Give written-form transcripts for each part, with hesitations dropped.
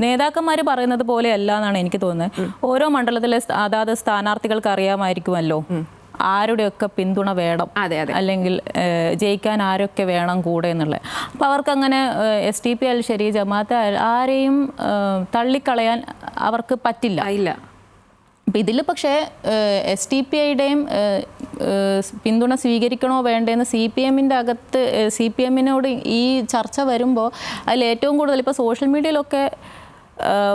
നേതാക്കന്മാർ പറയുന്നത് പോലെയല്ല എന്നാണ് എനിക്ക് തോന്നുന്നത്. ഓരോ മണ്ഡലത്തിലെ അതാത് സ്ഥാനാർത്ഥികൾക്ക് അറിയാമായിരിക്കുമല്ലോ ആരുടെയൊക്കെ പിന്തുണ വേണം, അല്ലെങ്കിൽ ജയിക്കാൻ ആരൊക്കെ വേണം കൂടെ എന്നുള്ളത്. അപ്പോൾ അവർക്കങ്ങനെ SDP ആയാലും ശരി, ജമാഅത്ത് ആരെയും തള്ളിക്കളയാൻ അവർക്ക് പറ്റില്ല. അപ്പം ഇതിൽ പക്ഷേ SDP-യുടെയും പിന്തുണ സ്വീകരിക്കണോ വേണ്ടതെന്ന് CPM-ൻ്റെ അകത്ത് CPM-നോട് ഈ ചർച്ച വരുമ്പോൾ അതിൽ ഏറ്റവും കൂടുതൽ ഇപ്പോൾ സോഷ്യൽ മീഡിയയിലൊക്കെ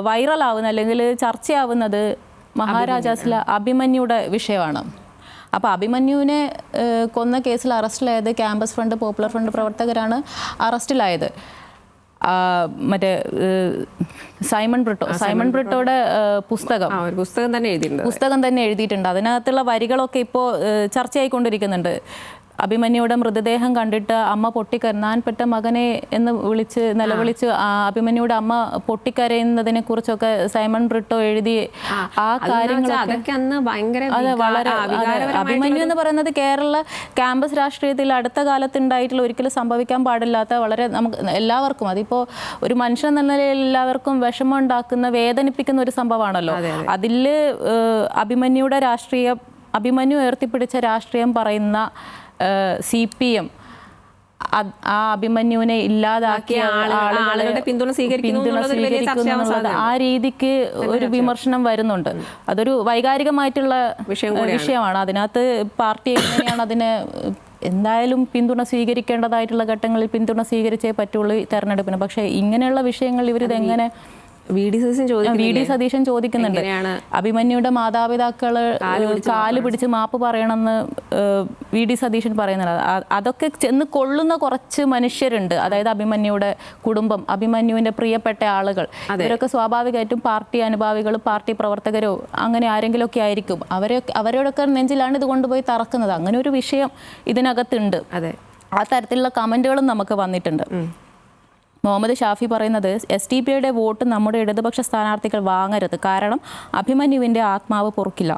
വൈറലാവുന്ന അല്ലെങ്കിൽ ചർച്ചയാവുന്നത് മഹാരാജാസിലെ അഭിമന്യുയുടെ വിഷയമാണ്. അപ്പോൾ അഭിമന്യുവിനെ കൊന്ന കേസിൽ അറസ്റ്റിലായത് ക്യാമ്പസ് ഫ്രണ്ട്, പോപ്പുലർ ഫ്രണ്ട് പ്രവർത്തകരാണ് അറസ്റ്റിലായത്. മറ്റേ സൈമൺ ബ്രിട്ടോയുടെ പുസ്തകം തന്നെ എഴുതിയിട്ടുണ്ട്. അതിനകത്തുള്ള വരികളൊക്കെ ഇപ്പോൾ ചർച്ചയായിക്കൊണ്ടിരിക്കുന്നുണ്ട്. അഭിമന്യുയുടെ മൃതദേഹം കണ്ടിട്ട് അമ്മ പൊട്ടിക്കരഞ്ഞാൻപ്പെട്ട മകനെ എന്ന് നിലവിളിച്ച് അഭിമന്യുയുടെ അമ്മ പൊട്ടിക്കരയുന്നതിനെ കുറിച്ചൊക്കെ സൈമൺ ബ്രിട്ടോ എഴുതി ആ കാര്യങ്ങളൊക്കെ അത് വളരെ അഭിമന്യു എന്ന് പറയുന്നത് കേരള ക്യാമ്പസ് രാഷ്ട്രീയത്തിൽ അടുത്ത കാലത്ത് ഉണ്ടായിട്ടുള്ള ഒരിക്കലും സംഭവിക്കാൻ പാടില്ലാത്ത വളരെ നമുക്ക് എല്ലാവർക്കും അതിപ്പോൾ ഒരു മനുഷ്യൻ എന്ന നിലയിൽ എല്ലാവർക്കും വിഷമം ഉണ്ടാക്കുന്ന വേദനിപ്പിക്കുന്ന ഒരു സംഭവമാണല്ലോ. അതിൽ അഭിമന്യു ഉയർത്തിപ്പിടിച്ച രാഷ്ട്രീയം പറയുന്ന CPM ആ അഭിമന്യുവിനെ ഇല്ലാതാക്കിയ ആളുകളുടെ പിന്തുണ സ്വീകരിക്കുന്നു ആ രീതിക്ക് ഒരു വിമർശനം വരുന്നുണ്ട്. അതൊരു വൈകാരികമായിട്ടുള്ള വിഷയമാണ്. അതിനകത്ത് പാർട്ടി എങ്ങനെയാണ് അതിനെ എന്തായാലും പിന്തുണ സ്വീകരിക്കേണ്ടതായിട്ടുള്ള ഘട്ടങ്ങളിൽ പിന്തുണ സ്വീകരിച്ചേ പറ്റുള്ളൂ തെരഞ്ഞെടുപ്പിന്. പക്ഷേ ഇങ്ങനെയുള്ള വിഷയങ്ങൾ ഇവരിതെങ്ങനെ വി ഡി സതീശൻ ചോദിക്കുന്നുണ്ട്. അഭിമന്യുയുടെ മാതാപിതാക്കള് കാല് പിടിച്ച് മാപ്പ് പറയണമെന്ന് വി ഡി സതീശൻ പറയുന്നുണ്ട്. അതൊക്കെ ചെന്ന് കൊള്ളുന്ന കുറച്ച് മനുഷ്യരുണ്ട്. അതായത് അഭിമന്യുയുടെ കുടുംബം, അഭിമന്യുവിന്റെ പ്രിയപ്പെട്ട ആളുകൾ, ഇവരൊക്കെ സ്വാഭാവികമായിട്ടും പാർട്ടി അനുഭാവികളും പാർട്ടി പ്രവർത്തകരോ അങ്ങനെ ആരെങ്കിലുമൊക്കെ ആയിരിക്കും. അവരോടൊക്കെ നെഞ്ചിലാണ് ഇത് കൊണ്ടുപോയി തറക്കുന്നത്. അങ്ങനെ ഒരു വിഷയം ഇതിനകത്തുണ്ട്. ആ തരത്തിലുള്ള കമന്റുകളും നമുക്ക് വന്നിട്ടുണ്ട്. മുഹമ്മദ് ഷാഫി പറയുന്നത് SDP-യുടെ വോട്ട് നമ്മുടെ ഇടതുപക്ഷ സ്ഥാനാർത്ഥികൾ വാങ്ങരുത്, കാരണം അഭിമന്യുവിൻ്റെ ആത്മാവ് പൊറുക്കില്ല.